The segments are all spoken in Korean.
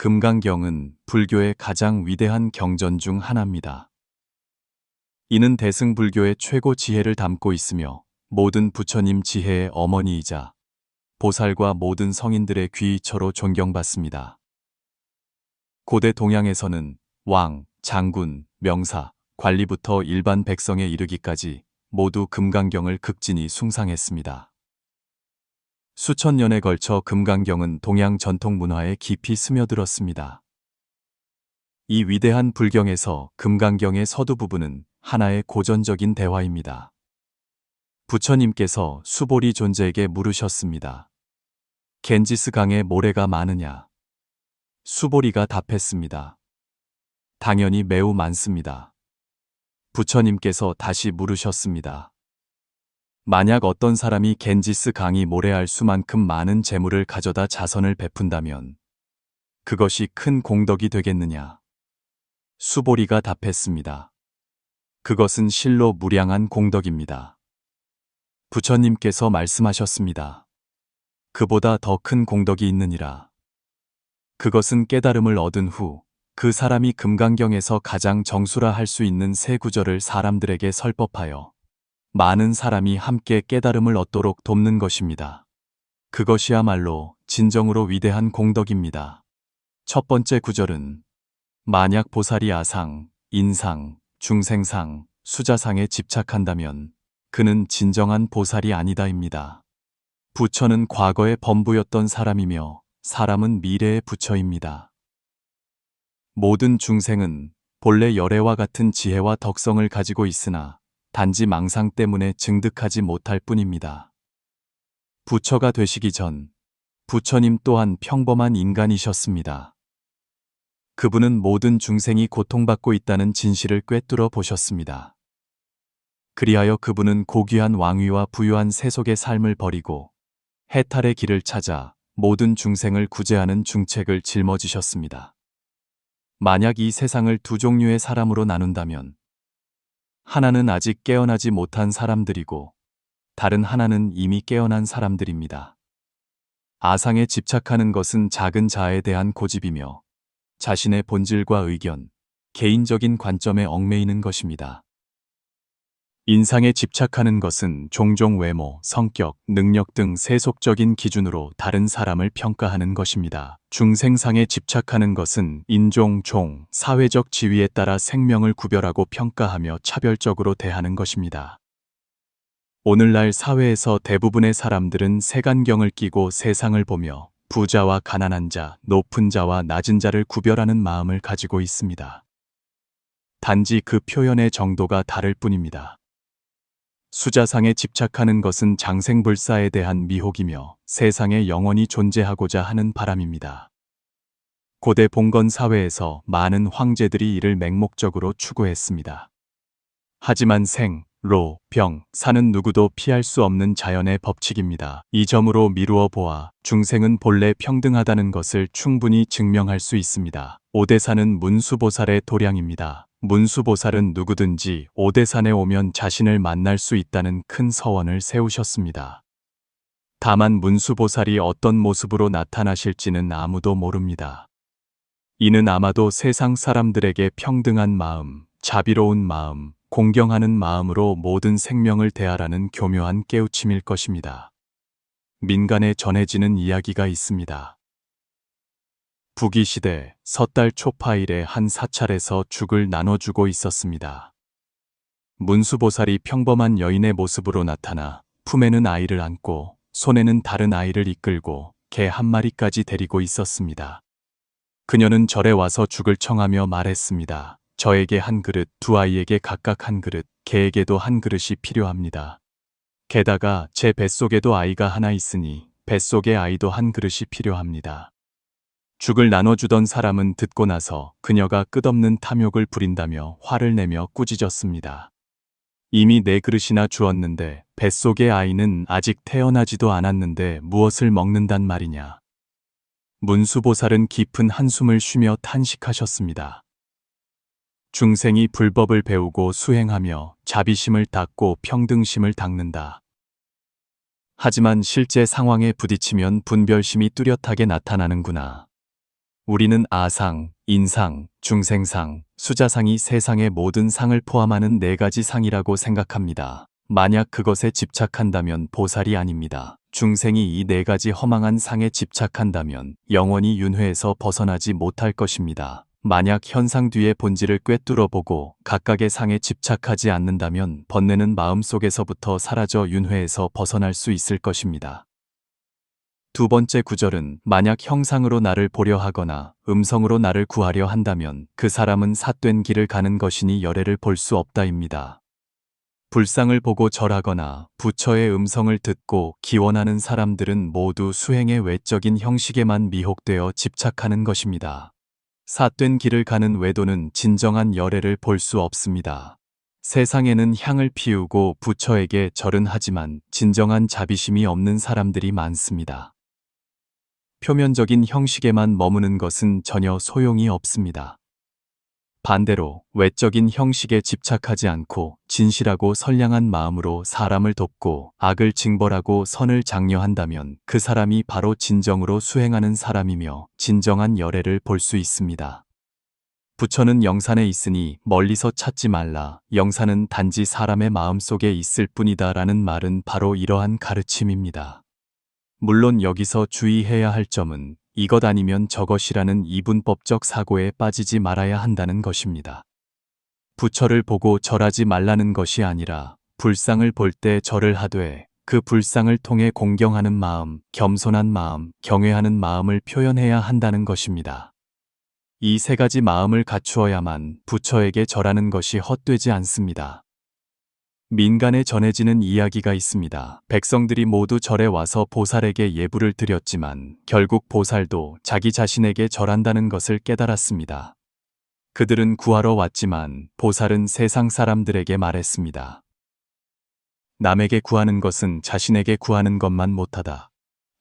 금강경은 불교의 가장 위대한 경전 중 하나입니다. 이는 대승불교의 최고 지혜를 담고 있으며 모든 부처님 지혜의 어머니이자 보살과 모든 성인들의 귀처로 존경받습니다. 고대 동양에서는 왕, 장군, 명사, 관리부터 일반 백성에 이르기까지 모두 금강경을 극진히 숭상했습니다. 수천 년에 걸쳐 금강경은 동양 전통 문화에 깊이 스며들었습니다. 이 위대한 불경에서 금강경의 서두 부분은 하나의 고전적인 대화입니다. 부처님께서 수보리 존재에게 물으셨습니다. 겐지스 강에 모래가 많으냐? 수보리가 답했습니다. 당연히 매우 많습니다. 부처님께서 다시 물으셨습니다. 만약 어떤 사람이 겐지스 강이 모래알 수만큼 많은 재물을 가져다 자선을 베푼다면 그것이 큰 공덕이 되겠느냐? 수보리가 답했습니다. 그것은 실로 무량한 공덕입니다. 부처님께서 말씀하셨습니다. 그보다 더 큰 공덕이 있느니라. 그것은 깨달음을 얻은 후 그 사람이 금강경에서 가장 정수라 할 수 있는 세 구절을 사람들에게 설법하여 많은 사람이 함께 깨달음을 얻도록 돕는 것입니다. 그것이야말로 진정으로 위대한 공덕입니다. 첫 번째 구절은 만약 보살이 아상, 인상, 중생상, 수자상에 집착한다면 그는 진정한 보살이 아니다입니다. 부처는 과거의 범부였던 사람이며 사람은 미래의 부처입니다. 모든 중생은 본래 열애와 같은 지혜와 덕성을 가지고 있으나 단지 망상 때문에 증득하지 못할 뿐입니다. 부처가 되시기 전 부처님 또한 평범한 인간이셨습니다. 그분은 모든 중생이 고통받고 있다는 진실을 꿰뚫어 보셨습니다. 그리하여 그분은 고귀한 왕위와 부유한 세속의 삶을 버리고 해탈의 길을 찾아 모든 중생을 구제하는 중책을 짊어지셨습니다. 만약 이 세상을 두 종류의 사람으로 나눈다면 하나는 아직 깨어나지 못한 사람들이고 다른 하나는 이미 깨어난 사람들입니다. 아상에 집착하는 것은 작은 자아에 대한 고집이며 자신의 본질과 의견, 개인적인 관점에 얽매이는 것입니다. 인상에 집착하는 것은 종종 외모, 성격, 능력 등 세속적인 기준으로 다른 사람을 평가하는 것입니다. 중생상에 집착하는 것은 인종, 종, 사회적 지위에 따라 생명을 구별하고 평가하며 차별적으로 대하는 것입니다. 오늘날 사회에서 대부분의 사람들은 색안경을 끼고 세상을 보며 부자와 가난한 자, 높은 자와 낮은 자를 구별하는 마음을 가지고 있습니다. 단지 그 표현의 정도가 다를 뿐입니다. 수자상에 집착하는 것은 장생불사에 대한 미혹이며 세상에 영원히 존재하고자 하는 바람입니다. 고대 봉건 사회에서 많은 황제들이 이를 맹목적으로 추구했습니다. 하지만 생, 로, 병, 사는 누구도 피할 수 없는 자연의 법칙입니다. 이 점으로 미루어 보아 중생은 본래 평등하다는 것을 충분히 증명할 수 있습니다. 오대산은 문수보살의 도량입니다. 문수보살은 누구든지 오대산에 오면 자신을 만날 수 있다는 큰 서원을 세우셨습니다. 다만 문수보살이 어떤 모습으로 나타나실지는 아무도 모릅니다. 이는 아마도 세상 사람들에게 평등한 마음, 자비로운 마음, 공경하는 마음으로 모든 생명을 대하라는 교묘한 깨우침일 것입니다. 민간에 전해지는 이야기가 있습니다. 부귀시대 섣달 초파일에 한 사찰에서 죽을 나눠주고 있었습니다. 문수보살이 평범한 여인의 모습으로 나타나 품에는 아이를 안고 손에는 다른 아이를 이끌고 개 한 마리까지 데리고 있었습니다. 그녀는 절에 와서 죽을 청하며 말했습니다. 저에게 한 그릇, 두 아이에게 각각 한 그릇, 개에게도 한 그릇이 필요합니다. 게다가 제 뱃속에도 아이가 하나 있으니 뱃속의 아이도 한 그릇이 필요합니다. 죽을 나눠주던 사람은 듣고 나서 그녀가 끝없는 탐욕을 부린다며 화를 내며 꾸짖었습니다. 이미 네 그릇이나 주었는데 뱃속의 아이는 아직 태어나지도 않았는데 무엇을 먹는단 말이냐. 문수보살은 깊은 한숨을 쉬며 탄식하셨습니다. 중생이 불법을 배우고 수행하며 자비심을 닦고 평등심을 닦는다. 하지만 실제 상황에 부딪히면 분별심이 뚜렷하게 나타나는구나. 우리는 아상, 인상, 중생상, 수자상이 세상의 모든 상을 포함하는 네 가지 상이라고 생각합니다. 만약 그것에 집착한다면 보살이 아닙니다. 중생이 이 네 가지 허망한 상에 집착한다면 영원히 윤회에서 벗어나지 못할 것입니다. 만약 현상 뒤의 본질을 꿰뚫어 보고 각각의 상에 집착하지 않는다면 번뇌는 마음속에서부터 사라져 윤회에서 벗어날 수 있을 것입니다. 두 번째 구절은 만약 형상으로 나를 보려 하거나 음성으로 나를 구하려 한다면 그 사람은 삿된 길을 가는 것이니 열애를 볼 수 없다입니다. 불상을 보고 절하거나 부처의 음성을 듣고 기원하는 사람들은 모두 수행의 외적인 형식에만 미혹되어 집착하는 것입니다. 삿된 길을 가는 외도는 진정한 열애를 볼 수 없습니다. 세상에는 향을 피우고 부처에게 절은 하지만 진정한 자비심이 없는 사람들이 많습니다. 표면적인 형식에만 머무는 것은 전혀 소용이 없습니다. 반대로 외적인 형식에 집착하지 않고 진실하고 선량한 마음으로 사람을 돕고 악을 징벌하고 선을 장려한다면 그 사람이 바로 진정으로 수행하는 사람이며 진정한 열애를 볼 수 있습니다. 부처는 영산에 있으니 멀리서 찾지 말라. 영산은 단지 사람의 마음속에 있을 뿐이다 라는 말은 바로 이러한 가르침입니다. 물론 여기서 주의해야 할 점은 이것 아니면 저것이라는 이분법적 사고에 빠지지 말아야 한다는 것입니다. 부처를 보고 절하지 말라는 것이 아니라 불상을 볼 때 절을 하되 그 불상을 통해 공경하는 마음, 겸손한 마음, 경외하는 마음을 표현해야 한다는 것입니다. 이 세 가지 마음을 갖추어야만 부처에게 절하는 것이 헛되지 않습니다. 민간에 전해지는 이야기가 있습니다. 백성들이 모두 절에 와서 보살에게 예불을 드렸지만 결국 보살도 자기 자신에게 절한다는 것을 깨달았습니다. 그들은 구하러 왔지만 보살은 세상 사람들에게 말했습니다. 남에게 구하는 것은 자신에게 구하는 것만 못하다.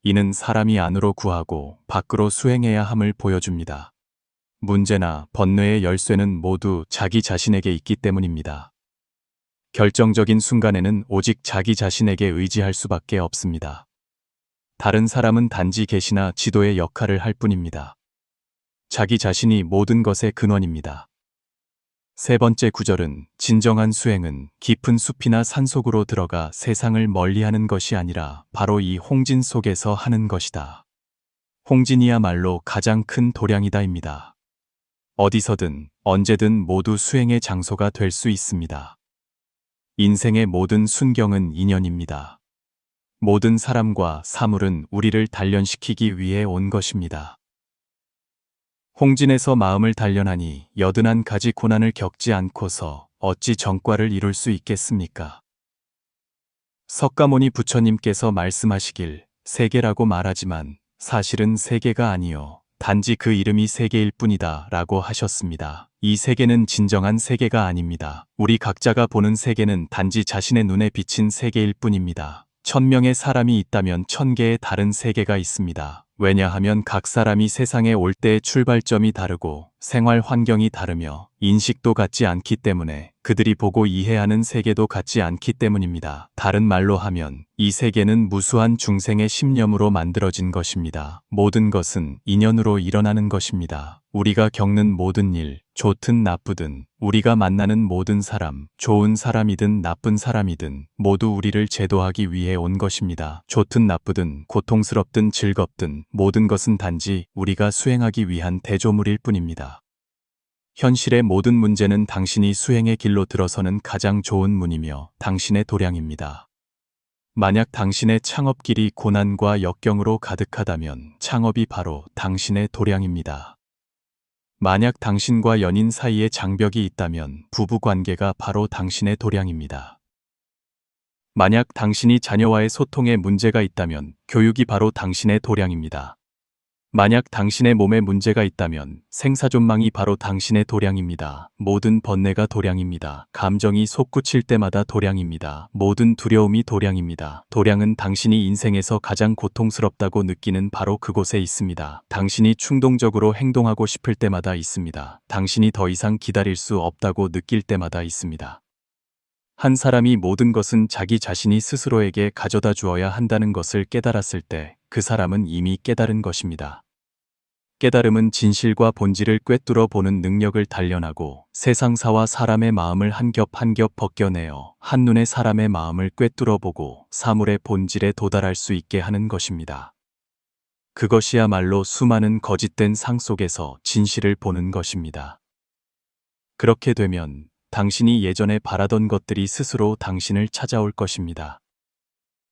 이는 사람이 안으로 구하고 밖으로 수행해야 함을 보여줍니다. 문제나 번뇌의 열쇠는 모두 자기 자신에게 있기 때문입니다. 결정적인 순간에는 오직 자기 자신에게 의지할 수밖에 없습니다. 다른 사람은 단지 계시나 지도의 역할을 할 뿐입니다. 자기 자신이 모든 것의 근원입니다. 세 번째 구절은 진정한 수행은 깊은 숲이나 산속으로 들어가 세상을 멀리하는 것이 아니라 바로 이 홍진 속에서 하는 것이다. 홍진이야말로 가장 큰 도량이다입니다. 어디서든 언제든 모두 수행의 장소가 될 수 있습니다. 인생의 모든 순경은 인연입니다. 모든 사람과 사물은 우리를 단련시키기 위해 온 것입니다. 홍진에서 마음을 단련하니 81가지 고난을 겪지 않고서 어찌 정과를 이룰 수 있겠습니까? 석가모니 부처님께서 말씀하시길 세계라고 말하지만 사실은 세계가 아니요 단지 그 이름이 세계일 뿐이다 라고 하셨습니다. 이 세계는 진정한 세계가 아닙니다. 우리 각자가 보는 세계는 단지 자신의 눈에 비친 세계일 뿐입니다. 1000명의 사람이 있다면 1000개의 다른 세계가 있습니다. 왜냐하면 각 사람이 세상에 올 때의 출발점이 다르고 생활 환경이 다르며 인식도 같지 않기 때문에 그들이 보고 이해하는 세계도 같지 않기 때문입니다. 다른 말로 하면 이 세계는 무수한 중생의 심념으로 만들어진 것입니다. 모든 것은 인연으로 일어나는 것입니다. 우리가 겪는 모든 일, 좋든 나쁘든 우리가 만나는 모든 사람, 좋은 사람이든 나쁜 사람이든 모두 우리를 제도하기 위해 온 것입니다. 좋든 나쁘든 고통스럽든 즐겁든 모든 것은 단지 우리가 수행하기 위한 대조물일 뿐입니다. 현실의 모든 문제는 당신이 수행의 길로 들어서는 가장 좋은 문이며 당신의 도량입니다. 만약 당신의 창업길이 고난과 역경으로 가득하다면 창업이 바로 당신의 도량입니다. 만약 당신과 연인 사이에 장벽이 있다면 부부관계가 바로 당신의 도량입니다. 만약 당신이 자녀와의 소통에 문제가 있다면 교육이 바로 당신의 도량입니다. 만약 당신의 몸에 문제가 있다면 생사존망이 바로 당신의 도량입니다. 모든 번뇌가 도량입니다. 감정이 솟구칠 때마다 도량입니다. 모든 두려움이 도량입니다. 도량은 당신이 인생에서 가장 고통스럽다고 느끼는 바로 그곳에 있습니다. 당신이 충동적으로 행동하고 싶을 때마다 있습니다. 당신이 더 이상 기다릴 수 없다고 느낄 때마다 있습니다. 한 사람이 모든 것은 자기 자신이 스스로에게 가져다 주어야 한다는 것을 깨달았을 때 그 사람은 이미 깨달은 것입니다. 깨달음은 진실과 본질을 꿰뚫어 보는 능력을 단련하고 세상사와 사람의 마음을 한 겹 한 겹 벗겨내어 한눈에 사람의 마음을 꿰뚫어 보고 사물의 본질에 도달할 수 있게 하는 것입니다. 그것이야말로 수많은 거짓된 상 속에서 진실을 보는 것입니다. 그렇게 되면 당신이 예전에 바라던 것들이 스스로 당신을 찾아올 것입니다.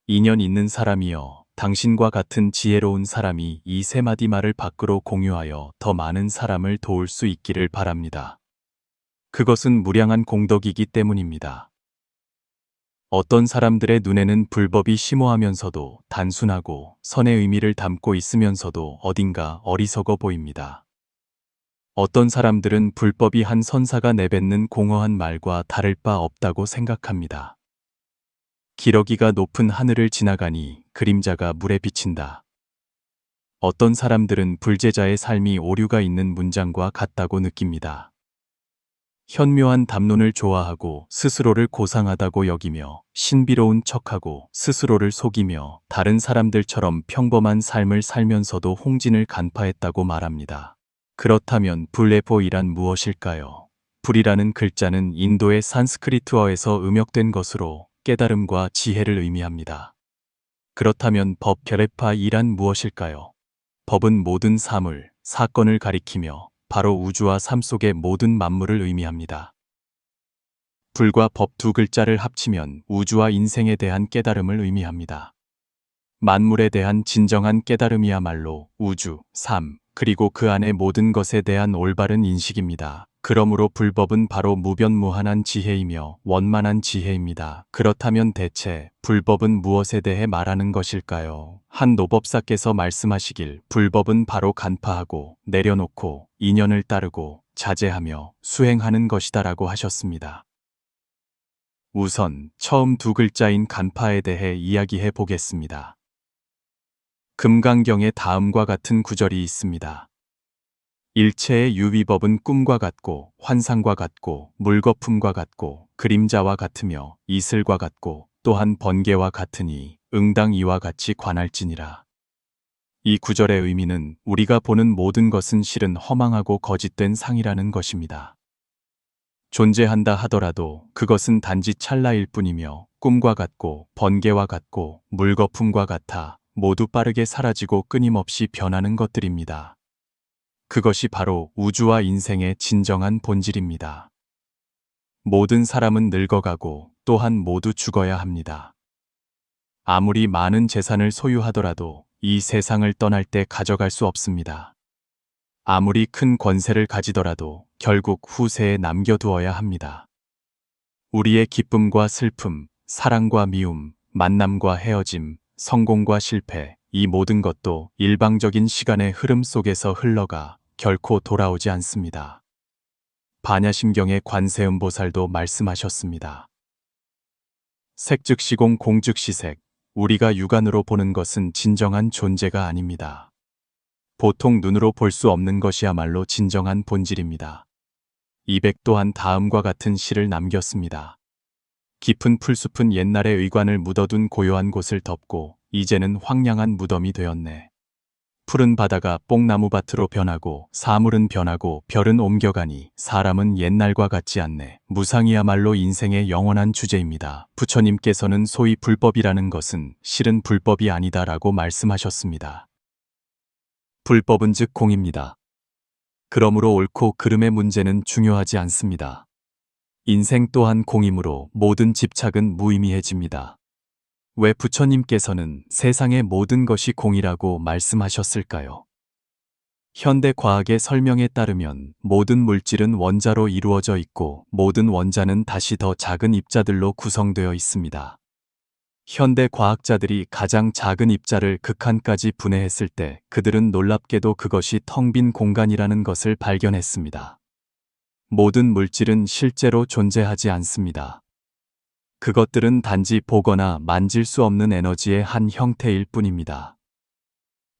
인연 있는 사람이여, 당신과 같은 지혜로운 사람이 이 세 마디 말을 밖으로 공유하여 더 많은 사람을 도울 수 있기를 바랍니다. 그것은 무량한 공덕이기 때문입니다. 어떤 사람들의 눈에는 불법이 심오하면서도 단순하고 선의 의미를 담고 있으면서도 어딘가 어리석어 보입니다. 어떤 사람들은 불법이 한 선사가 내뱉는 공허한 말과 다를 바 없다고 생각합니다. 기러기가 높은 하늘을 지나가니 그림자가 물에 비친다. 어떤 사람들은 불제자의 삶이 오류가 있는 문장과 같다고 느낍니다. 현묘한 담론을 좋아하고 스스로를 고상하다고 여기며 신비로운 척하고 스스로를 속이며 다른 사람들처럼 평범한 삶을 살면서도 홍진을 간파했다고 말합니다. 그렇다면 불레포이란 무엇일까요? 불이라는 글자는 인도의 산스크리트어에서 음역된 것으로 깨달음과 지혜를 의미합니다. 그렇다면 법결레파이란 무엇일까요? 법은 모든 사물, 사건을 가리키며 바로 우주와 삶 속의 모든 만물을 의미합니다. 불과 법 두 글자를 합치면 우주와 인생에 대한 깨달음을 의미합니다. 만물에 대한 진정한 깨달음이야말로 우주, 삶, 그리고 그 안의 모든 것에 대한 올바른 인식입니다. 그러므로 불법은 바로 무변무한한 지혜이며 원만한 지혜입니다. 그렇다면 대체 불법은 무엇에 대해 말하는 것일까요? 한 노법사께서 말씀하시길 불법은 바로 간파하고 내려놓고 인연을 따르고 자제하며 수행하는 것이다라고 하셨습니다. 우선 처음 두 글자인 간파에 대해 이야기해 보겠습니다. 금강경에 다음과 같은 구절이 있습니다. 일체의 유비법은 꿈과 같고 환상과 같고 물거품과 같고 그림자와 같으며 이슬과 같고 또한 번개와 같으니 응당 이와 같이 관할지니라. 이 구절의 의미는 우리가 보는 모든 것은 실은 허망하고 거짓된 상이라는 것입니다. 존재한다 하더라도 그것은 단지 찰나일 뿐이며 꿈과 같고 번개와 같고 물거품과 같아 모두 빠르게 사라지고 끊임없이 변하는 것들입니다. 그것이 바로 우주와 인생의 진정한 본질입니다. 모든 사람은 늙어가고 또한 모두 죽어야 합니다. 아무리 많은 재산을 소유하더라도 이 세상을 떠날 때 가져갈 수 없습니다. 아무리 큰 권세를 가지더라도 결국 후세에 남겨두어야 합니다. 우리의 기쁨과 슬픔, 사랑과 미움, 만남과 헤어짐, 성공과 실패, 이 모든 것도 일방적인 시간의 흐름 속에서 흘러가 결코 돌아오지 않습니다. 반야심경의 관세음보살도 말씀하셨습니다. 색즉시공 공즉시색, 우리가 육안으로 보는 것은 진정한 존재가 아닙니다. 보통 눈으로 볼 수 없는 것이야말로 진정한 본질입니다. 이백 또한 다음과 같은 시를 남겼습니다. 깊은 풀숲은 옛날의 의관을 묻어둔 고요한 곳을 덮고 이제는 황량한 무덤이 되었네. 푸른 바다가 뽕나무밭으로 변하고 사물은 변하고 별은 옮겨가니 사람은 옛날과 같지 않네. 무상이야말로 인생의 영원한 주제입니다. 부처님께서는 소위 불법이라는 것은 실은 불법이 아니다라고 말씀하셨습니다. 불법은 즉 공입니다. 그러므로 옳고 그름의 문제는 중요하지 않습니다. 인생 또한 공이므로 모든 집착은 무의미해집니다. 왜 부처님께서는 세상의 모든 것이 공이라고 말씀하셨을까요? 현대 과학의 설명에 따르면 모든 물질은 원자로 이루어져 있고 모든 원자는 다시 더 작은 입자들로 구성되어 있습니다. 현대 과학자들이 가장 작은 입자를 극한까지 분해했을 때 그들은 놀랍게도 그것이 텅 빈 공간이라는 것을 발견했습니다. 모든 물질은 실제로 존재하지 않습니다. 그것들은 단지 보거나 만질 수 없는 에너지의 한 형태일 뿐입니다.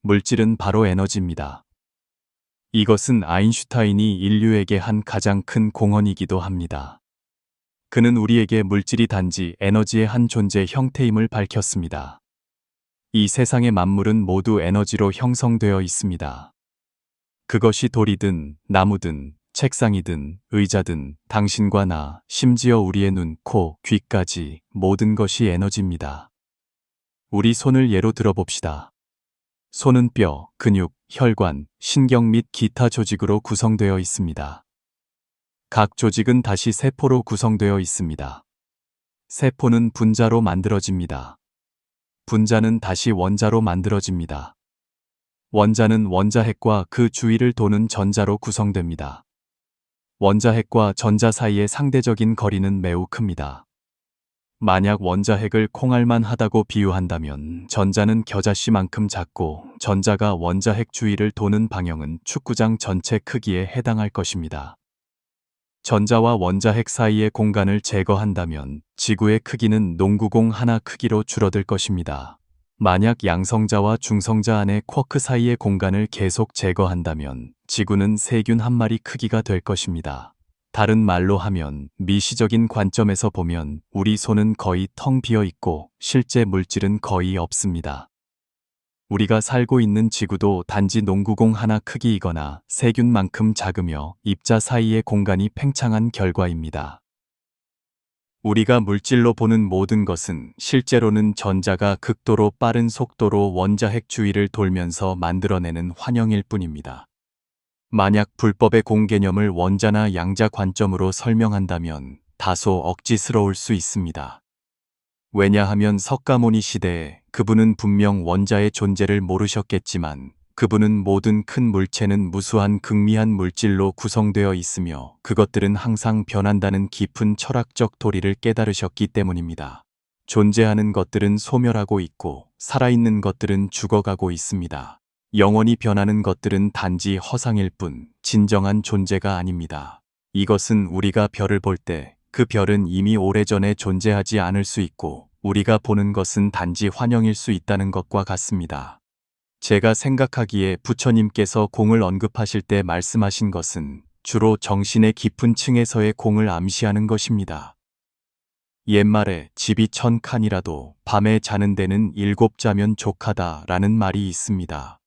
물질은 바로 에너지입니다. 이것은 아인슈타인이 인류에게 한 가장 큰 공헌이기도 합니다. 그는 우리에게 물질이 단지 에너지의 한 존재 형태임을 밝혔습니다. 이 세상의 만물은 모두 에너지로 형성되어 있습니다. 그것이 돌이든 나무든 책상이든 의자든 당신과 나, 심지어 우리의 눈, 코, 귀까지 모든 것이 에너지입니다. 우리 손을 예로 들어봅시다. 손은 뼈, 근육, 혈관, 신경 및 기타 조직으로 구성되어 있습니다. 각 조직은 다시 세포로 구성되어 있습니다. 세포는 분자로 만들어집니다. 분자는 다시 원자로 만들어집니다. 원자는 원자핵과 그 주위를 도는 전자로 구성됩니다. 원자핵과 전자 사이의 상대적인 거리는 매우 큽니다. 만약 원자핵을 콩알만 하다고 비유한다면 전자는 겨자씨만큼 작고 전자가 원자핵 주위를 도는 방향은 축구장 전체 크기에 해당할 것입니다. 전자와 원자핵 사이의 공간을 제거한다면 지구의 크기는 농구공 하나 크기로 줄어들 것입니다. 만약 양성자와 중성자 안의 쿼크 사이의 공간을 계속 제거한다면 지구는 세균 한 마리 크기가 될 것입니다. 다른 말로 하면 미시적인 관점에서 보면 우리 손은 거의 텅 비어 있고 실제 물질은 거의 없습니다. 우리가 살고 있는 지구도 단지 농구공 하나 크기이거나 세균만큼 작으며 입자 사이의 공간이 팽창한 결과입니다. 우리가 물질로 보는 모든 것은 실제로는 전자가 극도로 빠른 속도로 원자핵 주위를 돌면서 만들어내는 환영일 뿐입니다. 만약 불법의 공개념을 원자나 양자 관점으로 설명한다면 다소 억지스러울 수 있습니다. 왜냐하면 석가모니 시대에 그분은 분명 원자의 존재를 모르셨겠지만 그분은 모든 큰 물체는 무수한 극미한 물질로 구성되어 있으며 그것들은 항상 변한다는 깊은 철학적 도리를 깨달으셨기 때문입니다. 존재하는 것들은 소멸하고 있고 살아있는 것들은 죽어가고 있습니다. 영원히 변하는 것들은 단지 허상일 뿐 진정한 존재가 아닙니다. 이것은 우리가 별을 볼 때 그 별은 이미 오래전에 존재하지 않을 수 있고 우리가 보는 것은 단지 환영일 수 있다는 것과 같습니다. 제가 생각하기에 부처님께서 공을 언급하실 때 말씀하신 것은 주로 정신의 깊은 층에서의 공을 암시하는 것입니다. 옛말에 집이 1000칸이라도 밤에 자는 데는 7자면 족하다 라는 말이 있습니다.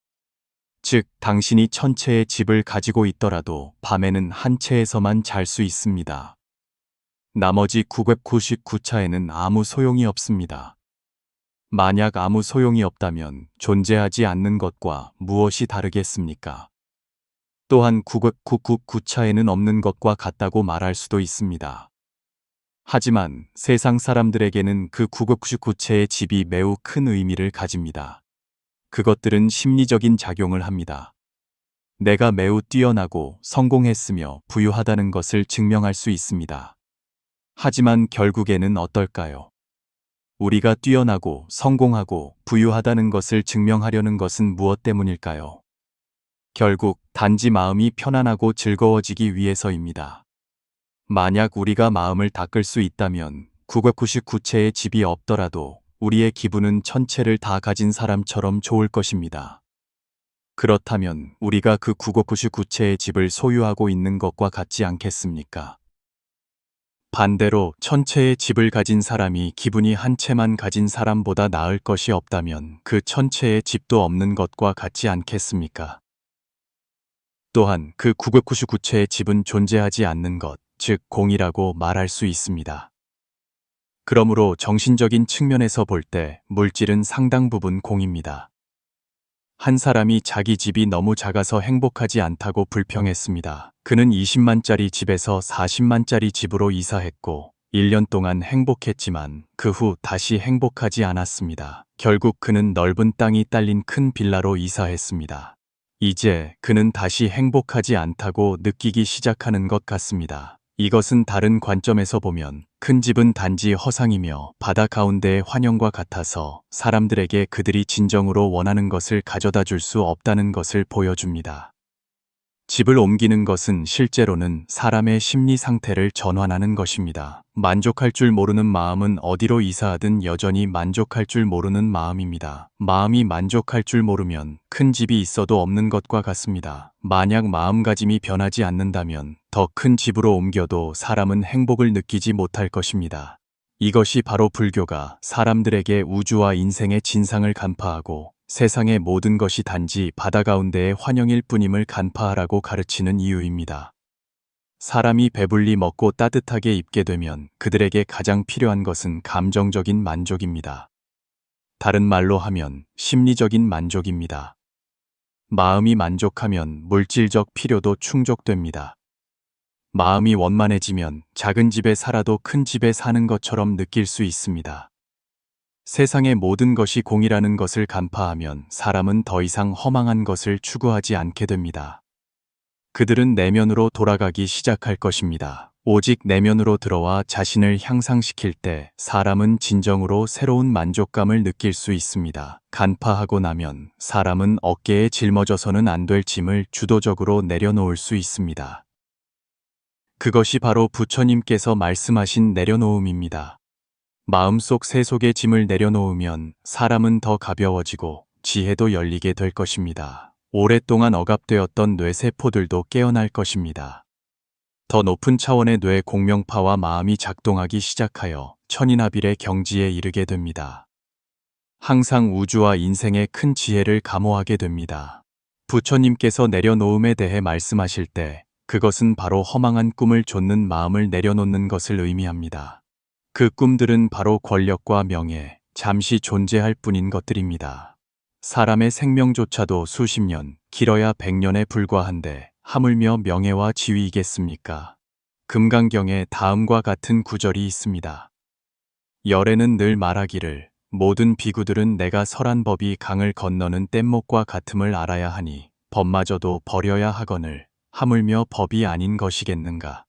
즉, 당신이 1000채의 집을 가지고 있더라도 밤에는 한 채에서만 잘 수 있습니다. 나머지 999차에는 아무 소용이 없습니다. 만약 아무 소용이 없다면 존재하지 않는 것과 무엇이 다르겠습니까? 또한 999차에는 없는 것과 같다고 말할 수도 있습니다. 하지만 세상 사람들에게는 그 999채의 집이 매우 큰 의미를 가집니다. 그것들은 심리적인 작용을 합니다. 내가 매우 뛰어나고 성공했으며 부유하다는 것을 증명할 수 있습니다. 하지만 결국에는 어떨까요? 우리가 뛰어나고 성공하고 부유하다는 것을 증명하려는 것은 무엇 때문일까요? 결국 단지 마음이 편안하고 즐거워지기 위해서입니다. 만약 우리가 마음을 닦을 수 있다면 999채의 집이 없더라도 우리의 기분은 1000채를 다 가진 사람처럼 좋을 것입니다. 그렇다면 우리가 그 999채의 집을 소유하고 있는 것과 같지 않겠습니까? 반대로 1000채의 집을 가진 사람이 기분이 한 채만 가진 사람보다 나을 것이 없다면 그 1000채의 집도 없는 것과 같지 않겠습니까? 또한 그 999채의 집은 존재하지 않는 것, 즉 공이라고 말할 수 있습니다. 그러므로 정신적인 측면에서 볼 때 물질은 상당 부분 공입니다. 한 사람이 자기 집이 너무 작아서 행복하지 않다고 불평했습니다. 그는 20만짜리 집에서 40만짜리 집으로 이사했고 1년 동안 행복했지만 그 후 다시 행복하지 않았습니다. 결국 그는 넓은 땅이 딸린 큰 빌라로 이사했습니다. 이제 그는 다시 행복하지 않다고 느끼기 시작하는 것 같습니다. 이것은 다른 관점에서 보면 큰 집은 단지 허상이며 바다 가운데의 환영과 같아서 사람들에게 그들이 진정으로 원하는 것을 가져다 줄 수 없다는 것을 보여줍니다. 집을 옮기는 것은 실제로는 사람의 심리 상태를 전환하는 것입니다. 만족할 줄 모르는 마음은 어디로 이사하든 여전히 만족할 줄 모르는 마음입니다. 마음이 만족할 줄 모르면 큰 집이 있어도 없는 것과 같습니다. 만약 마음가짐이 변하지 않는다면 더 큰 집으로 옮겨도 사람은 행복을 느끼지 못할 것입니다. 이것이 바로 불교가 사람들에게 우주와 인생의 진상을 간파하고 세상의 모든 것이 단지 바다 가운데의 환영일 뿐임을 간파하라고 가르치는 이유입니다. 사람이 배불리 먹고 따뜻하게 입게 되면 그들에게 가장 필요한 것은 감정적인 만족입니다. 다른 말로 하면 심리적인 만족입니다. 마음이 만족하면 물질적 필요도 충족됩니다. 마음이 원만해지면 작은 집에 살아도 큰 집에 사는 것처럼 느낄 수 있습니다. 세상의 모든 것이 공이라는 것을 간파하면 사람은 더 이상 허망한 것을 추구하지 않게 됩니다. 그들은 내면으로 돌아가기 시작할 것입니다. 오직 내면으로 들어와 자신을 향상시킬 때 사람은 진정으로 새로운 만족감을 느낄 수 있습니다. 간파하고 나면 사람은 어깨에 짊어져서는 안 될 짐을 주도적으로 내려놓을 수 있습니다. 그것이 바로 부처님께서 말씀하신 내려놓음입니다. 마음속 세속의 짐을 내려놓으면 사람은 더 가벼워지고 지혜도 열리게 될 것입니다. 오랫동안 억압되었던 뇌세포들도 깨어날 것입니다. 더 높은 차원의 뇌 공명파와 마음이 작동하기 시작하여 천인합일의 경지에 이르게 됩니다. 항상 우주와 인생의 큰 지혜를 감호하게 됩니다. 부처님께서 내려놓음에 대해 말씀하실 때 그것은 바로 허망한 꿈을 좇는 마음을 내려놓는 것을 의미합니다. 그 꿈들은 바로 권력과 명예, 잠시 존재할 뿐인 것들입니다. 사람의 생명조차도 수십 년, 길어야 100년에 불과한데 하물며 명예와 지위이겠습니까? 금강경에 다음과 같은 구절이 있습니다. 열애는 늘 말하기를 모든 비구들은 내가 설한 법이 강을 건너는 뗏목과 같음을 알아야 하니 법마저도 버려야 하거늘 하물며 법이 아닌 것이겠는가.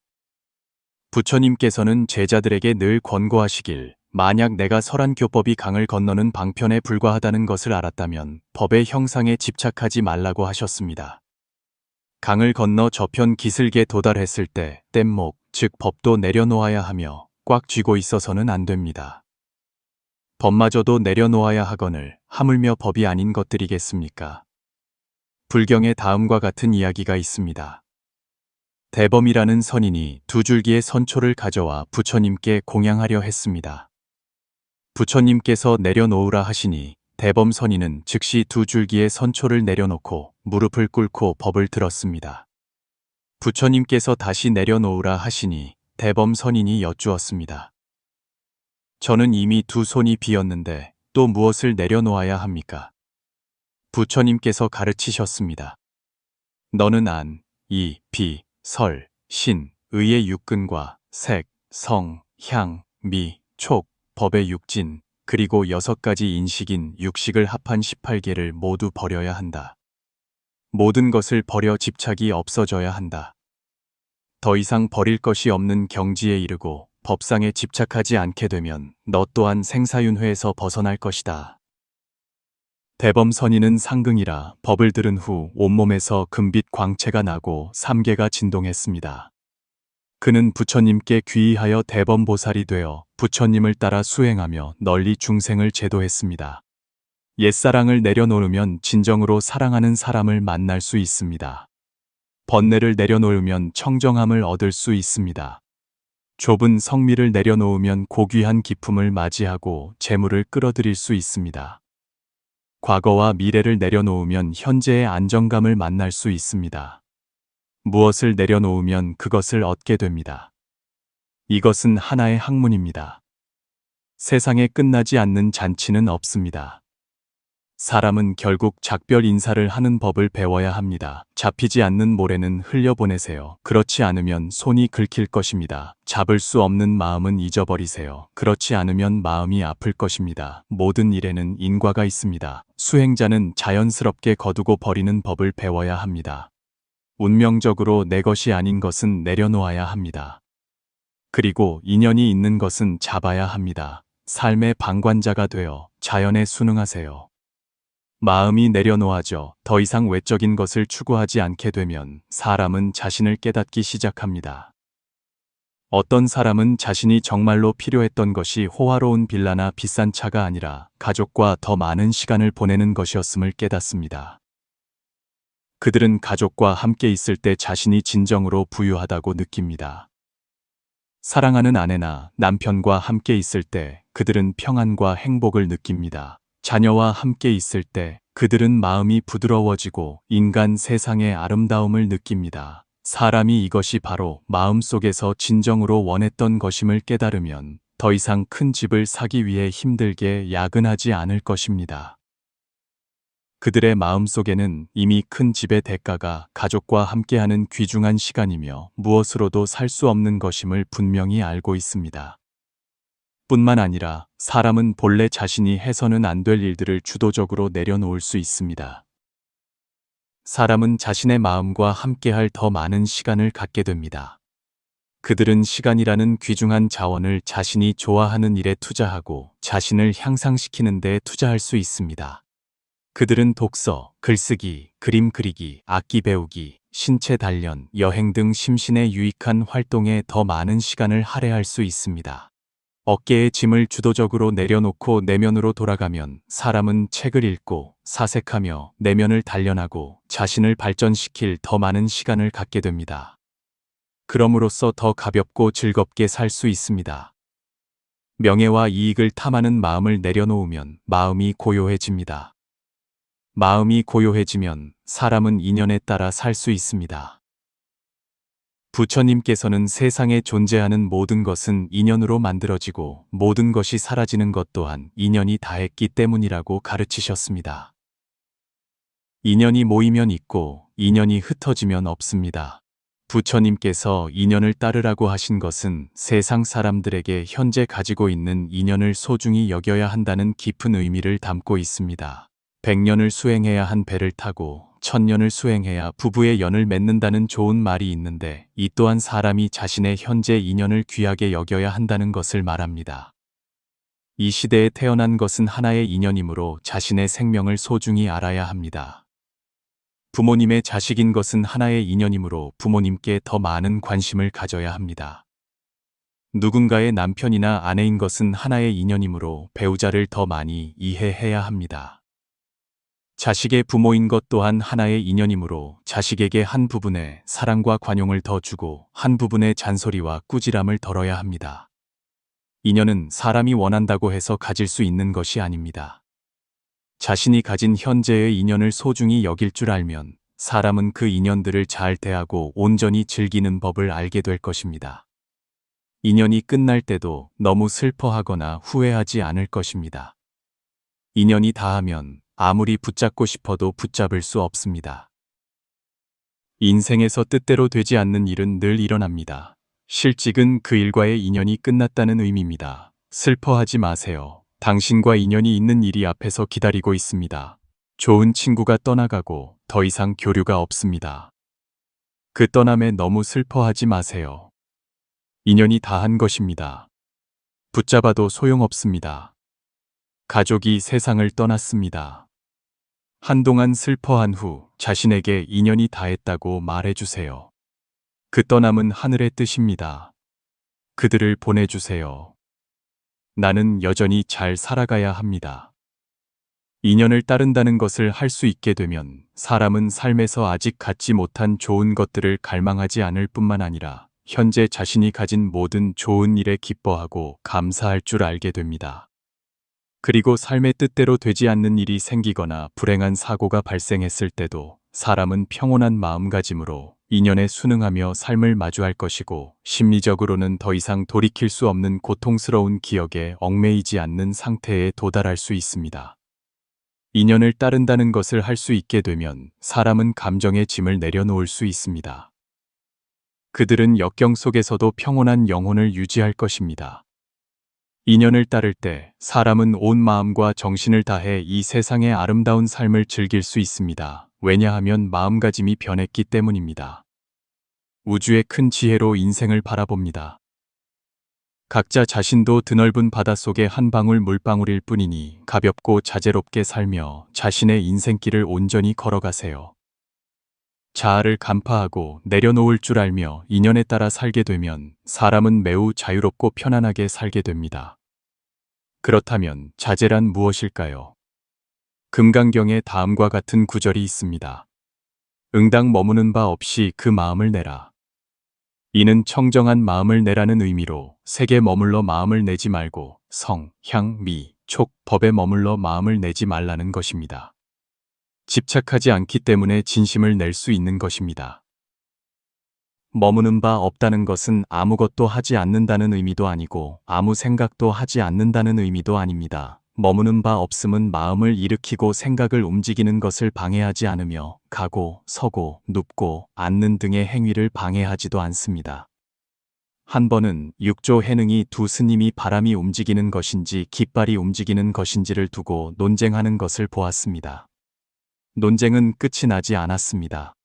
부처님께서는 제자들에게 늘 권고하시길 만약 내가 설한 교법이 강을 건너는 방편에 불과하다는 것을 알았다면 법의 형상에 집착하지 말라고 하셨습니다. 강을 건너 저편 기슭에 도달했을 때 뗏목, 즉 법도 내려놓아야 하며 꽉 쥐고 있어서는 안 됩니다. 법마저도 내려놓아야 하거늘 하물며 법이 아닌 것들이겠습니까? 불경에 다음과 같은 이야기가 있습니다. 대범이라는 선인이 2줄기의 선초를 가져와 부처님께 공양하려 했습니다. 부처님께서 내려놓으라 하시니 대범 선인은 즉시 2줄기의 선초를 내려놓고 무릎을 꿇고 법을 들었습니다. 부처님께서 다시 내려놓으라 하시니 대범 선인이 여쭈었습니다. 저는 이미 2손이 비었는데 또 무엇을 내려놓아야 합니까? 부처님께서 가르치셨습니다. 너는 안, 이, 비, 설, 신, 의의 육근과 색, 성, 향, 미, 촉, 법의 육진, 그리고 6가지 인식인 육식을 합한 18개를 모두 버려야 한다. 모든 것을 버려 집착이 없어져야 한다. 더 이상 버릴 것이 없는 경지에 이르고 법상에 집착하지 않게 되면 너 또한 생사윤회에서 벗어날 것이다. 대범 선인은 상긍이라 법을 들은 후 온몸에서 금빛 광채가 나고 3개가 진동했습니다. 그는 부처님께 귀의하여 대범보살이 되어 부처님을 따라 수행하며 널리 중생을 제도했습니다. 옛사랑을 내려놓으면 진정으로 사랑하는 사람을 만날 수 있습니다. 번뇌를 내려놓으면 청정함을 얻을 수 있습니다. 좁은 성미를 내려놓으면 고귀한 기품을 맞이하고 재물을 끌어들일 수 있습니다. 과거와 미래를 내려놓으면 현재의 안정감을 만날 수 있습니다. 무엇을 내려놓으면 그것을 얻게 됩니다. 이것은 하나의 학문입니다. 세상에 끝나지 않는 잔치는 없습니다. 사람은 결국 작별 인사를 하는 법을 배워야 합니다. 잡히지 않는 모래는 흘려보내세요. 그렇지 않으면 손이 긁힐 것입니다. 잡을 수 없는 마음은 잊어버리세요. 그렇지 않으면 마음이 아플 것입니다. 모든 일에는 인과가 있습니다. 수행자는 자연스럽게 거두고 버리는 법을 배워야 합니다. 운명적으로 내 것이 아닌 것은 내려놓아야 합니다. 그리고 인연이 있는 것은 잡아야 합니다. 삶의 방관자가 되어 자연에 순응하세요. 마음이 내려놓아져 더 이상 외적인 것을 추구하지 않게 되면 사람은 자신을 깨닫기 시작합니다. 어떤 사람은 자신이 정말로 필요했던 것이 호화로운 빌라나 비싼 차가 아니라 가족과 더 많은 시간을 보내는 것이었음을 깨닫습니다. 그들은 가족과 함께 있을 때 자신이 진정으로 부유하다고 느낍니다. 사랑하는 아내나 남편과 함께 있을 때 그들은 평안과 행복을 느낍니다. 자녀와 함께 있을 때 그들은 마음이 부드러워지고 인간 세상의 아름다움을 느낍니다. 사람이 이것이 바로 마음속에서 진정으로 원했던 것임을 깨달으면 더 이상 큰 집을 사기 위해 힘들게 야근하지 않을 것입니다. 그들의 마음속에는 이미 큰 집의 대가가 가족과 함께하는 귀중한 시간이며 무엇으로도 살 수 없는 것임을 분명히 알고 있습니다. 뿐만 아니라 사람은 본래 자신이 해서는 안 될 일들을 주도적으로 내려놓을 수 있습니다. 사람은 자신의 마음과 함께할 더 많은 시간을 갖게 됩니다. 그들은 시간이라는 귀중한 자원을 자신이 좋아하는 일에 투자하고 자신을 향상시키는 데 투자할 수 있습니다. 그들은 독서, 글쓰기, 그림 그리기, 악기 배우기, 신체 단련, 여행 등 심신에 유익한 활동에 더 많은 시간을 할애할 수 있습니다. 어깨의 짐을 주도적으로 내려놓고 내면으로 돌아가면 사람은 책을 읽고 사색하며 내면을 단련하고 자신을 발전시킬 더 많은 시간을 갖게 됩니다. 그럼으로써 더 가볍고 즐겁게 살 수 있습니다. 명예와 이익을 탐하는 마음을 내려놓으면 마음이 고요해집니다. 마음이 고요해지면 사람은 인연에 따라 살 수 있습니다. 부처님께서는 세상에 존재하는 모든 것은 인연으로 만들어지고 모든 것이 사라지는 것 또한 인연이 다했기 때문이라고 가르치셨습니다. 인연이 모이면 있고 인연이 흩어지면 없습니다. 부처님께서 인연을 따르라고 하신 것은 세상 사람들에게 현재 가지고 있는 인연을 소중히 여겨야 한다는 깊은 의미를 담고 있습니다. 100년을 수행해야 한 배를 타고 1000년을 수행해야 부부의 연을 맺는다는 좋은 말이 있는데 이 또한 사람이 자신의 현재 인연을 귀하게 여겨야 한다는 것을 말합니다. 이 시대에 태어난 것은 하나의 인연이므로 자신의 생명을 소중히 알아야 합니다. 부모님의 자식인 것은 하나의 인연이므로 부모님께 더 많은 관심을 가져야 합니다. 누군가의 남편이나 아내인 것은 하나의 인연이므로 배우자를 더 많이 이해해야 합니다. 자식의 부모인 것 또한 하나의 인연이므로 자식에게 한 부분의 사랑과 관용을 더 주고 한 부분의 잔소리와 꾸지람을 덜어야 합니다. 인연은 사람이 원한다고 해서 가질 수 있는 것이 아닙니다. 자신이 가진 현재의 인연을 소중히 여길 줄 알면 사람은 그 인연들을 잘 대하고 온전히 즐기는 법을 알게 될 것입니다. 인연이 끝날 때도 너무 슬퍼하거나 후회하지 않을 것입니다. 인연이 다하면 아무리 붙잡고 싶어도 붙잡을 수 없습니다. 인생에서 뜻대로 되지 않는 일은 늘 일어납니다. 실직은 그 일과의 인연이 끝났다는 의미입니다. 슬퍼하지 마세요. 당신과 인연이 있는 일이 앞에서 기다리고 있습니다. 좋은 친구가 떠나가고 더 이상 교류가 없습니다. 그 떠남에 너무 슬퍼하지 마세요. 인연이 다한 것입니다. 붙잡아도 소용없습니다. 가족이 세상을 떠났습니다. 한동안 슬퍼한 후 자신에게 인연이 다했다고 말해주세요. 그 떠남은 하늘의 뜻입니다. 그들을 보내주세요. 나는 여전히 잘 살아가야 합니다. 인연을 따른다는 것을 할 수 있게 되면 사람은 삶에서 아직 갖지 못한 좋은 것들을 갈망하지 않을 뿐만 아니라 현재 자신이 가진 모든 좋은 일에 기뻐하고 감사할 줄 알게 됩니다. 그리고 삶의 뜻대로 되지 않는 일이 생기거나 불행한 사고가 발생했을 때도 사람은 평온한 마음가짐으로 인연에 순응하며 삶을 마주할 것이고 심리적으로는 더 이상 돌이킬 수 없는 고통스러운 기억에 얽매이지 않는 상태에 도달할 수 있습니다. 인연을 따른다는 것을 할 수 있게 되면 사람은 감정의 짐을 내려놓을 수 있습니다. 그들은 역경 속에서도 평온한 영혼을 유지할 것입니다. 인연을 따를 때 사람은 온 마음과 정신을 다해 이 세상의 아름다운 삶을 즐길 수 있습니다. 왜냐하면 마음가짐이 변했기 때문입니다. 우주의 큰 지혜로 인생을 바라봅니다. 각자 자신도 드넓은 바닷속의 한 방울 물방울일 뿐이니 가볍고 자제롭게 살며 자신의 인생길을 온전히 걸어가세요. 자아를 간파하고 내려놓을 줄 알며 인연에 따라 살게 되면 사람은 매우 자유롭고 편안하게 살게 됩니다. 그렇다면 자제란 무엇일까요? 금강경에 다음과 같은 구절이 있습니다. 응당 머무는 바 없이 그 마음을 내라. 이는 청정한 마음을 내라는 의미로 색에 머물러 마음을 내지 말고 성, 향, 미, 촉, 법에 머물러 마음을 내지 말라는 것입니다. 집착하지 않기 때문에 진심을 낼 수 있는 것입니다. 머무는 바 없다는 것은 아무것도 하지 않는다는 의미도 아니고 아무 생각도 하지 않는다는 의미도 아닙니다. 머무는 바 없음은 마음을 일으키고 생각을 움직이는 것을 방해하지 않으며 가고, 서고, 눕고, 앉는 등의 행위를 방해하지도 않습니다. 한 번은 육조 해능이 두 스님이 바람이 움직이는 것인지 깃발이 움직이는 것인지를 두고 논쟁하는 것을 보았습니다. 논쟁은 끝이 나지 않았습니다.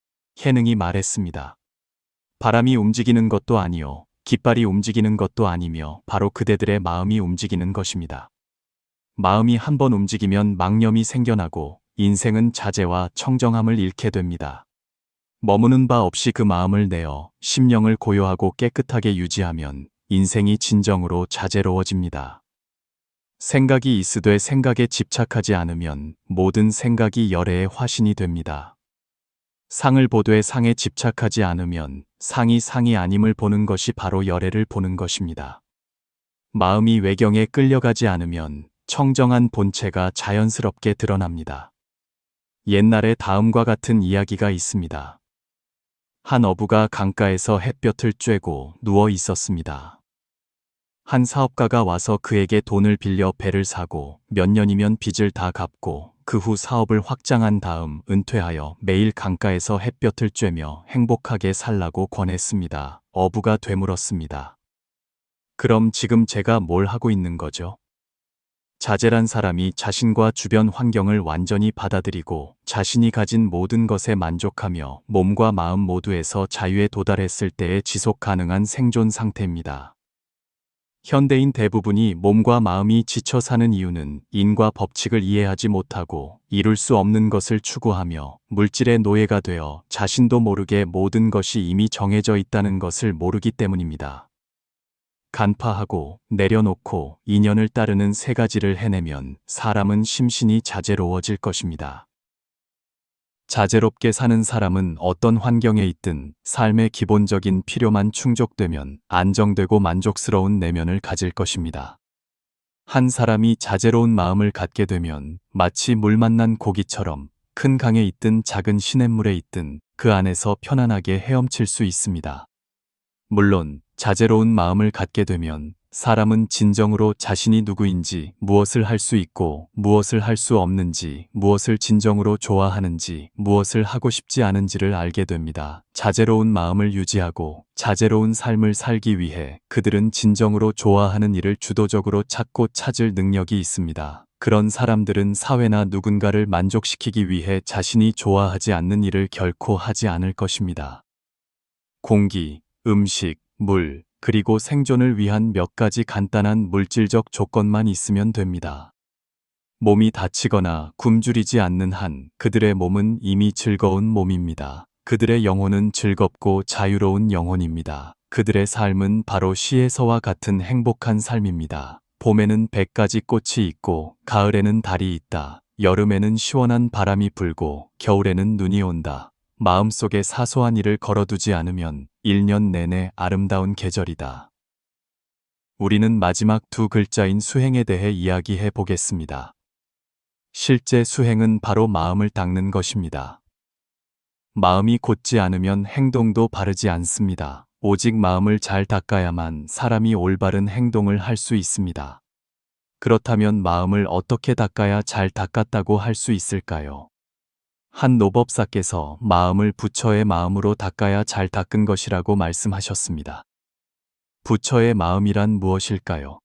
해능이 말했습니다. 바람이 움직이는 것도 아니요, 깃발이 움직이는 것도 아니며 바로 그대들의 마음이 움직이는 것입니다. 마음이 한 번 움직이면 망념이 생겨나고 인생은 자제와 청정함을 잃게 됩니다. 머무는 바 없이 그 마음을 내어 심령을 고요하고 깨끗하게 유지하면 인생이 진정으로 자제로워집니다. 생각이 있으되 생각에 집착하지 않으면 모든 생각이 열애의 화신이 됩니다. 상을 보되 상에 집착하지 않으면 상이 상이 아님을 보는 것이 바로 열애를 보는 것입니다. 마음이 외경에 끌려가지 않으면 청정한 본체가 자연스럽게 드러납니다. 옛날에 다음과 같은 이야기가 있습니다. 한 어부가 강가에서 햇볕을 쬐고 누워 있었습니다. 한 사업가가 와서 그에게 돈을 빌려 배를 사고 몇 년이면 빚을 다 갚고 그 후 사업을 확장한 다음 은퇴하여 매일 강가에서 햇볕을 쬐며 행복하게 살라고 권했습니다. 어부가 되물었습니다. 그럼 지금 제가 뭘 하고 있는 거죠? 자제란 사람이 자신과 주변 환경을 완전히 받아들이고 자신이 가진 모든 것에 만족하며 몸과 마음 모두에서 자유에 도달했을 때의 지속 가능한 생존 상태입니다. 현대인 대부분이 몸과 마음이 지쳐 사는 이유는 인과 법칙을 이해하지 못하고 이룰 수 없는 것을 추구하며 물질의 노예가 되어 자신도 모르게 모든 것이 이미 정해져 있다는 것을 모르기 때문입니다. 간파하고 내려놓고 인연을 따르는 세 가지를 해내면 사람은 심신이 자제로워질 것입니다. 자제롭게 사는 사람은 어떤 환경에 있든 삶의 기본적인 필요만 충족되면 안정되고 만족스러운 내면을 가질 것입니다. 한 사람이 자제로운 마음을 갖게 되면 마치 물 만난 고기처럼 큰 강에 있든 작은 시냇물에 있든 그 안에서 편안하게 헤엄칠 수 있습니다. 물론 자제로운 마음을 갖게 되면 사람은 진정으로 자신이 누구인지, 무엇을 할 수 있고 무엇을 할 수 없는지, 무엇을 진정으로 좋아하는지, 무엇을 하고 싶지 않은지를 알게 됩니다. 자제로운 마음을 유지하고 자제로운 삶을 살기 위해 그들은 진정으로 좋아하는 일을 주도적으로 찾고 찾을 능력이 있습니다. 그런 사람들은 사회나 누군가를 만족시키기 위해 자신이 좋아하지 않는 일을 결코 하지 않을 것입니다. 공기, 음식, 물, 그리고 생존을 위한 몇 가지 간단한 물질적 조건만 있으면 됩니다. 몸이 다치거나 굶주리지 않는 한 그들의 몸은 이미 즐거운 몸입니다. 그들의 영혼은 즐겁고 자유로운 영혼입니다. 그들의 삶은 바로 시에서와 같은 행복한 삶입니다. 봄에는 100가지 꽃이 있고 가을에는 달이 있다. 여름에는 시원한 바람이 불고 겨울에는 눈이 온다. 마음속에 사소한 일을 걸어두지 않으면 1년 내내 아름다운 계절이다. 우리는 마지막 두 글자인 수행에 대해 이야기해 보겠습니다. 실제 수행은 바로 마음을 닦는 것입니다. 마음이 곧지 않으면 행동도 바르지 않습니다. 오직 마음을 잘 닦아야만 사람이 올바른 행동을 할 수 있습니다. 그렇다면 마음을 어떻게 닦아야 잘 닦았다고 할 수 있을까요? 한 노법사께서 마음을 부처의 마음으로 닦아야 잘 닦은 것이라고 말씀하셨습니다. 부처의 마음이란 무엇일까요?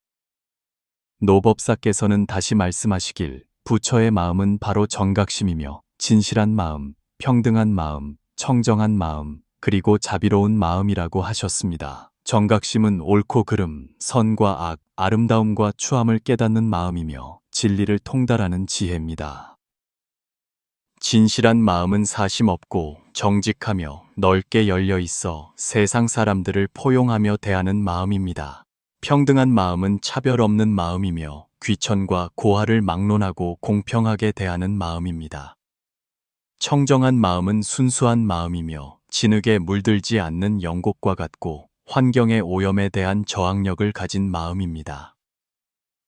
노법사께서는 다시 말씀하시길 부처의 마음은 바로 정각심이며 진실한 마음, 평등한 마음, 청정한 마음, 그리고 자비로운 마음이라고 하셨습니다. 정각심은 옳고 그름, 선과 악, 아름다움과 추함을 깨닫는 마음이며 진리를 통달하는 지혜입니다. 진실한 마음은 사심 없고 정직하며 넓게 열려 있어 세상 사람들을 포용하며 대하는 마음입니다. 평등한 마음은 차별 없는 마음이며 귀천과 고하를 막론하고 공평하게 대하는 마음입니다. 청정한 마음은 순수한 마음이며 진흙에 물들지 않는 영곡과 같고 환경의 오염에 대한 저항력을 가진 마음입니다.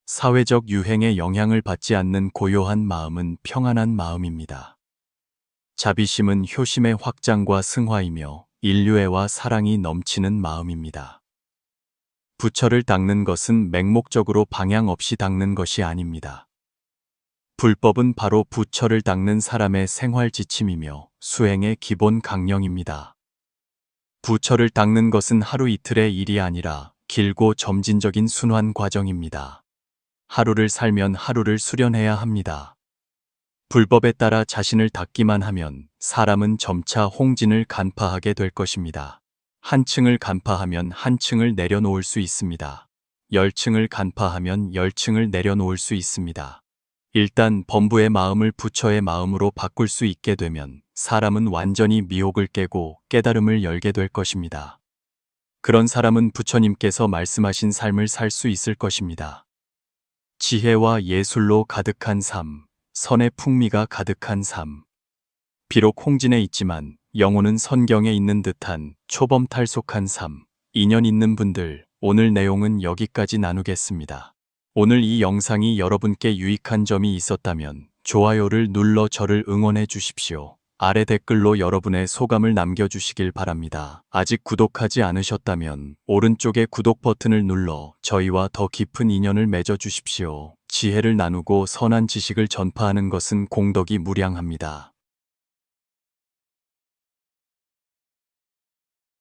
사회적 유행에 영향을 받지 않는 고요한 마음은 평안한 마음입니다. 자비심은 효심의 확장과 승화이며 인류애와 사랑이 넘치는 마음입니다. 부처를 닦는 것은 맹목적으로 방향 없이 닦는 것이 아닙니다. 불법은 바로 부처를 닦는 사람의 생활 지침이며 수행의 기본 강령입니다. 부처를 닦는 것은 하루 이틀의 일이 아니라 길고 점진적인 순환 과정입니다. 하루를 살면 하루를 수련해야 합니다. 불법에 따라 자신을 닦기만 하면 사람은 점차 홍진을 간파하게 될 것입니다. 한 층을 간파하면 한 층을 내려놓을 수 있습니다. 10층을 간파하면 10층을 내려놓을 수 있습니다. 일단 범부의 마음을 부처의 마음으로 바꿀 수 있게 되면 사람은 완전히 미혹을 깨고 깨달음을 열게 될 것입니다. 그런 사람은 부처님께서 말씀하신 삶을 살 수 있을 것입니다. 지혜와 예술로 가득한 삶, 선의 풍미가 가득한 삶. 비록 홍진에 있지만 영혼은 선경에 있는 듯한 초범탈속한 삶. 인연 있는 분들, 오늘 내용은 여기까지 나누겠습니다. 오늘 이 영상이 여러분께 유익한 점이 있었다면 좋아요를 눌러 저를 응원해 주십시오. 아래 댓글로 여러분의 소감을 남겨주시길 바랍니다. 아직 구독하지 않으셨다면 오른쪽의 구독 버튼을 눌러 저희와 더 깊은 인연을 맺어 주십시오. 지혜를 나누고 선한 지식을 전파하는 것은 공덕이 무량합니다.